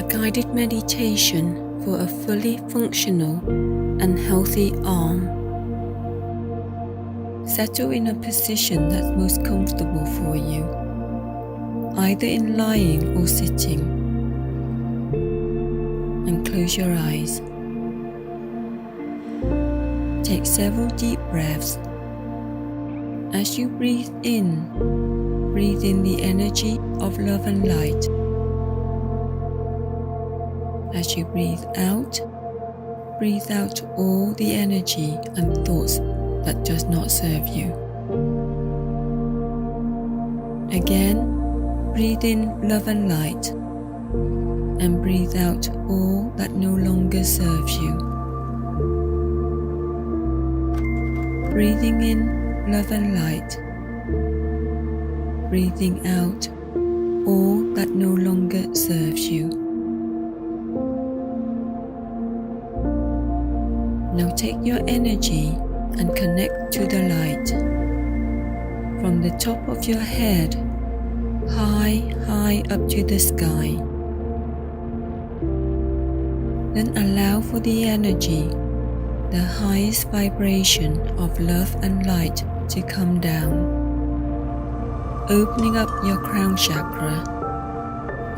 guided meditation for a fully functional and healthy arm. Settle in a position that's most comfortable for you, either in lying or sitting, and close your eyes. Take several deep breaths. As you breathe in the energy of love and light. As you breathe out all the energy and thoughts that does not serve you. Again, breathe in love and light, and breathe out all that no longer serves you. Breathing in love and light, breathing out all that no longer serves you. Now take your energy and connect to the light from the top of your head, high up to the sky. Then allow for the energy, the highest vibration of love and light to come down, opening up your crown chakra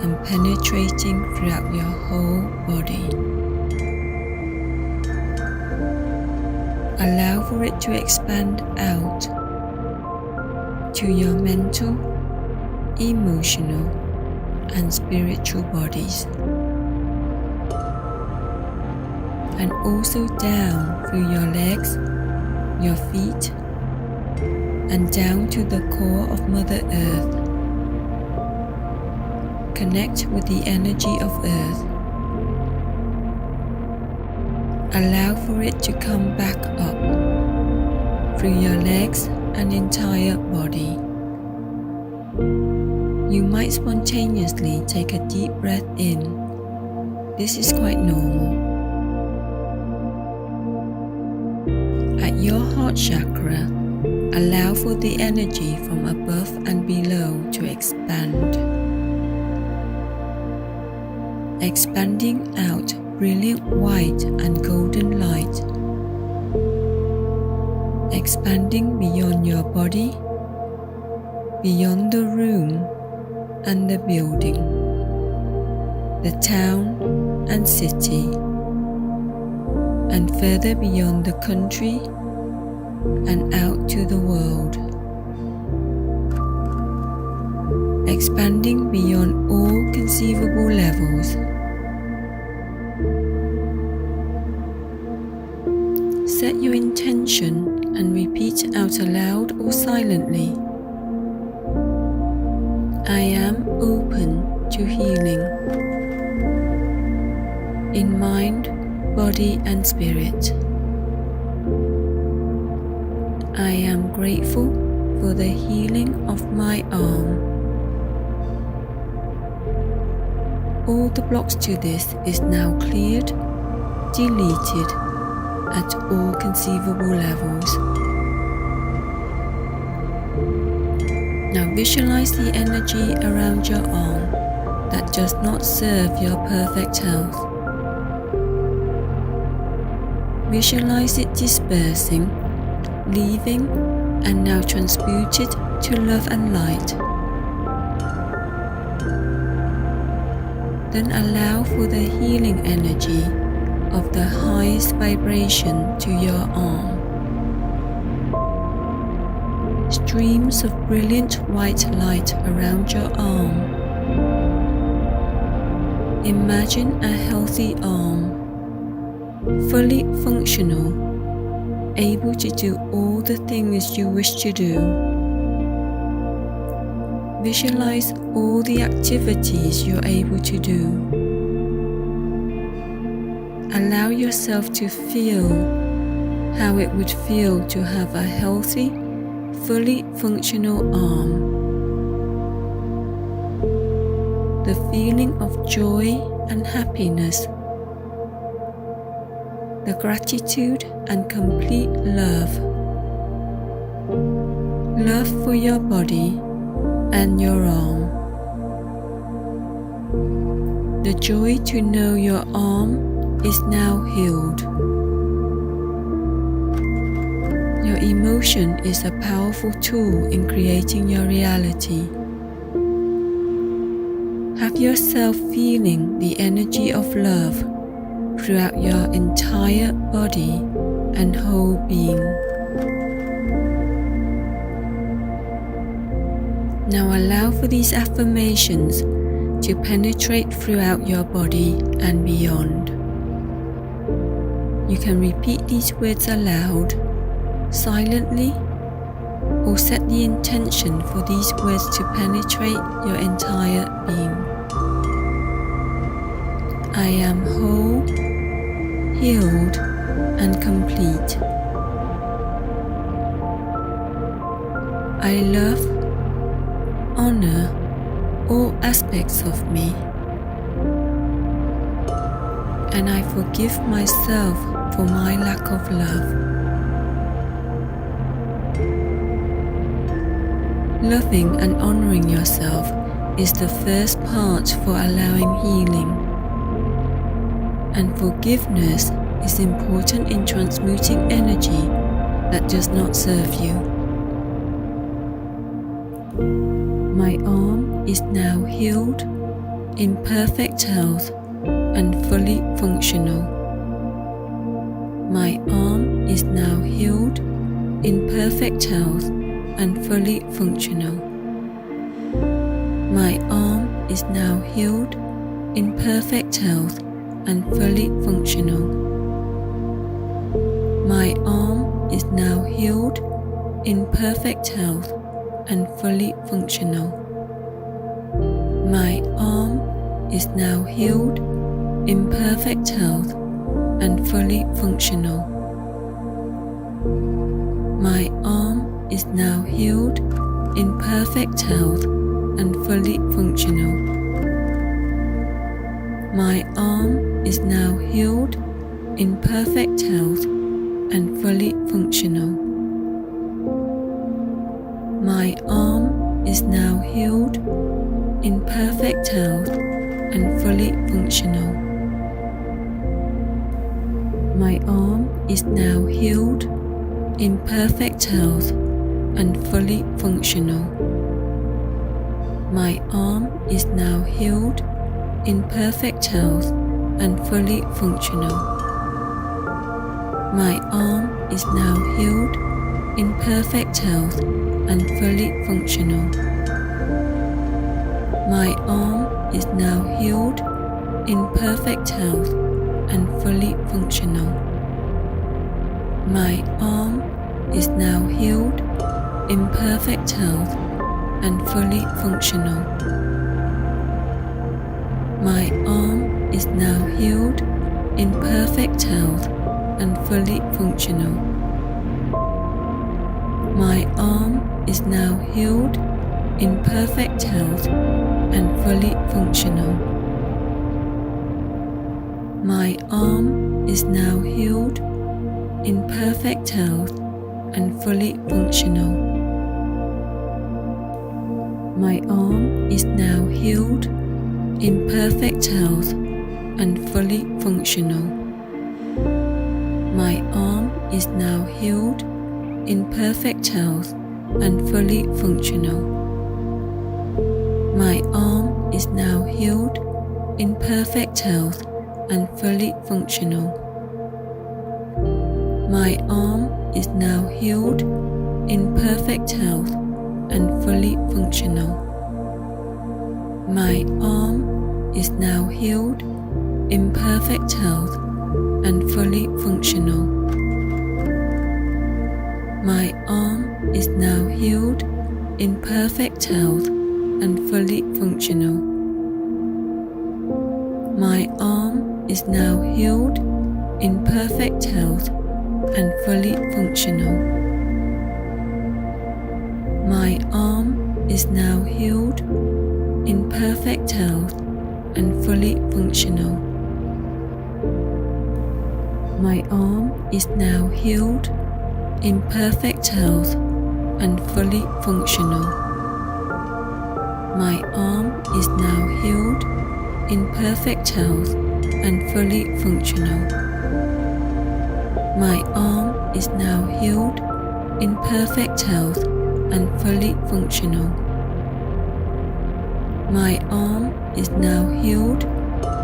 and penetrating throughout your whole body. Allow for it to expand out to your mental, emotional, and spiritual bodies, and also down through your legs, your feet, and down to the core of Mother Earth. Connect with the energy of Earth. Allow for it to come back up through your legs and entire body. You might spontaneously take a deep breath in. This is quite normal. At your heart chakra, allow for the energy from above and below to expand. Expanding out brilliant white and golden light, expanding beyond your body, beyond the room and the building, the town and city, and further beyond the country and out to the world. Expanding beyond all conceivable levels. Set your intention and repeat out aloud or silently. I am open to healing in mind, body, and spirit. I am grateful for the healing of my arm. All the blocks to this is now cleared, deleted, at all conceivable levels. Now visualize the energy around your arm that does not serve your perfect health. Visualize it dispersing, leaving, and now transmuted to love and light. Then allow for the healing energy of the highest vibration to your arm. Streams of brilliant white light around your arm. Imagine a healthy arm, fully functional, able to do all the things you wish to do. Visualize all the activities you're able to do. Allow yourself to feel how it would feel to have a healthy, fully functional arm. The feeling of joy and happiness. The gratitude and complete love. Love for your body and your arm. the joy to know your arm is now healed. Your emotion is a powerful tool in creating your reality. Have yourself feeling the energy of love throughout your entire body and whole being. Now allow for these affirmations to penetrate throughout your body and beyond. You can repeat these words aloud, silently, or set the intention for these words to penetrate your entire being. I am whole, healed, and complete. I love, honor all aspects of me, and I forgive myself for my lack of love. Loving and honoring yourself is the first part for allowing healing, and forgiveness is important in transmuting energy that does not serve you. My arm is now healed, in perfect health, and fully functional. My arm is now healed, in perfect health, and fully functional. My arm is now healed, in perfect health, and fully functional. My arm is now healed, in perfect health, and fully functional. My arm is now healed, in perfect health, and fully functional. My arm is now healed, in perfect health, and fully functional. My arm is now healed, in perfect health, and fully functional. My arm is now healed, in perfect health, and fully functional. My arm is now healed, in perfect health, and fully functional. My arm is now healed, in perfect health, and fully functional. My arm is now healed, in perfect health, and fully functional. My arm is now healed, in perfect health, and fully functional. My arm is now healed, in perfect health, and fully functional. My arm is now healed, in perfect health, and fully functional. My arm is now healed, in perfect health, and fully functional. My arm is now healed, in perfect health, and fully functional. My arm is now healed, in perfect health, and fully functional. My arm is now healed, in perfect health, and fully functional. My arm is now healed, in perfect health, and fully functional. My arm is now healed, in perfect health, and fully functional. My arm is now healed, in perfect health, and fully functional. My arm is now healed, in perfect health, and fully functional. My arm is now healed, in perfect health, and fully functional. My arm is now healed, in perfect health, and fully functional. My arm is now healed, in perfect health, and fully functional. My arm is now healed, in perfect health and fully functional. My arm is now healed, in perfect health and fully functional. My arm is now healed,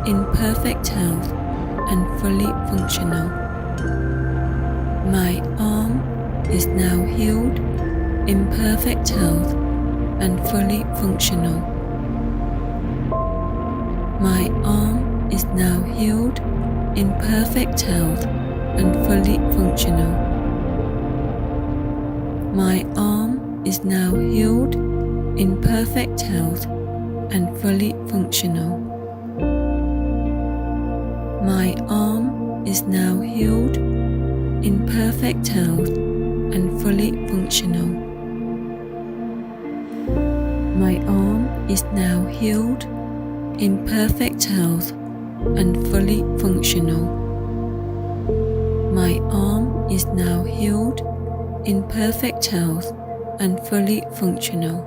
in perfect health and fully functional. My arm is now healed, in perfect health and fully functional. My arm is now healed, in perfect health and fully functional. My arm is now healed, in perfect health and fully functional. My arm is now healed, in perfect health and fully functional. My arm is now healed, in perfect health and fully functional. My arm is now healed, in perfect health and fully functional.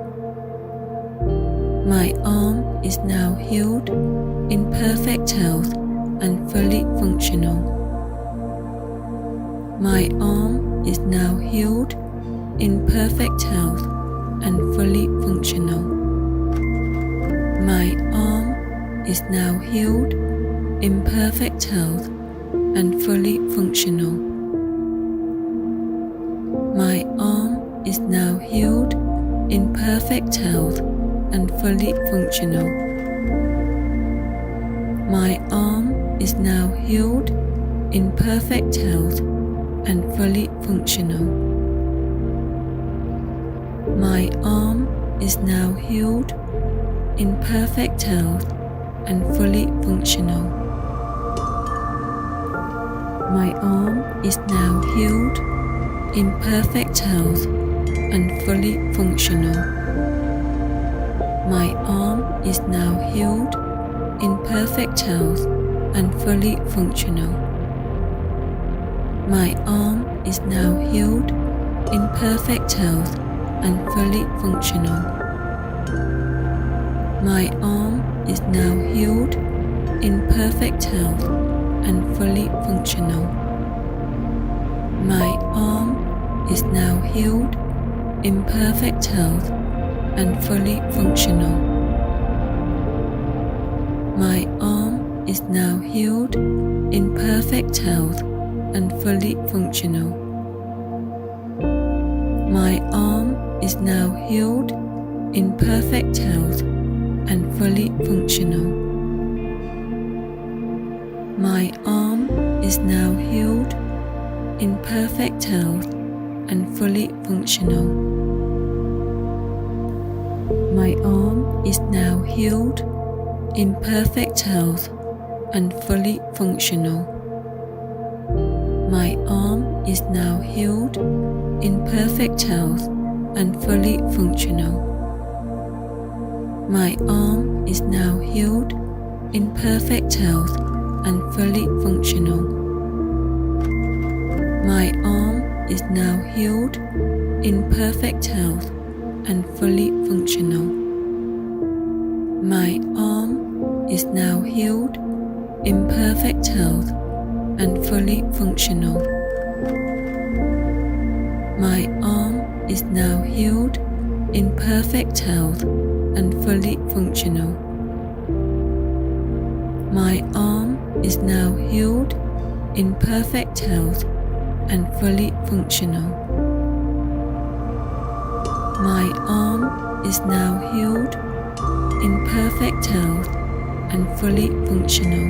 My arm is now healed, in perfect health and fully functional. My arm is now healed, in perfect health and fully functional. My arm is now healed, in perfect health and fully functional. My arm is now healed, in perfect health and fully functional. My arm is now healed, in perfect health and fully functional. My arm is now healed, in perfect health and fully functional. My arm is now healed, in perfect health and fully functional. My arm is now healed, in perfect health and fully functional. My arm is now healed, in perfect health and fully functional. My arm is now healed, in perfect health and fully functional. My arm is now healed, in perfect health and fully functional. My arm is now healed, in perfect health and fully functional. My arm is now healed, in perfect health and fully functional. My arm is now healed, in perfect health and fully functional. My arm is now healed, in perfect health and fully functional. My arm is now healed, in perfect health and fully functional. My arm is now healed, in perfect health and fully functional. My arm is now healed, in perfect health and fully functional. My arm is now healed, in perfect health and fully functional. My arm is now healed, in perfect health and fully functional. My arm is now healed, in perfect health and fully functional. My arm is now healed, in perfect health and fully functional.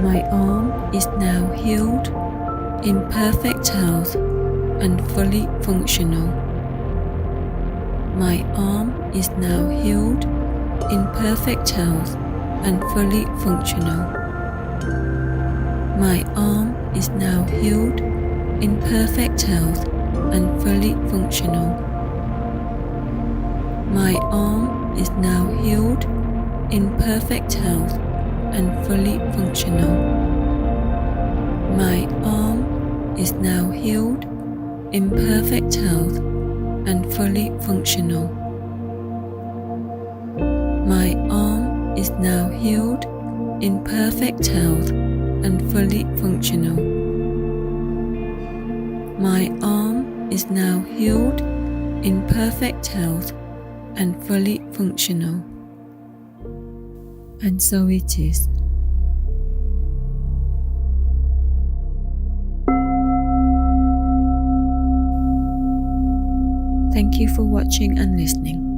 My arm is now healed, in perfect health and fully functional. My arm is now healed, in perfect health and fully functional. My arm is now healed, in perfect health and fully functional. My arm is now healed, in perfect health and fully functional. My arm is now healed, in perfect health and fully functional. My is now healed, in perfect health and fully functional. My arm is now healed, in perfect health and fully functional. And so it is. Thank you for watching and listening.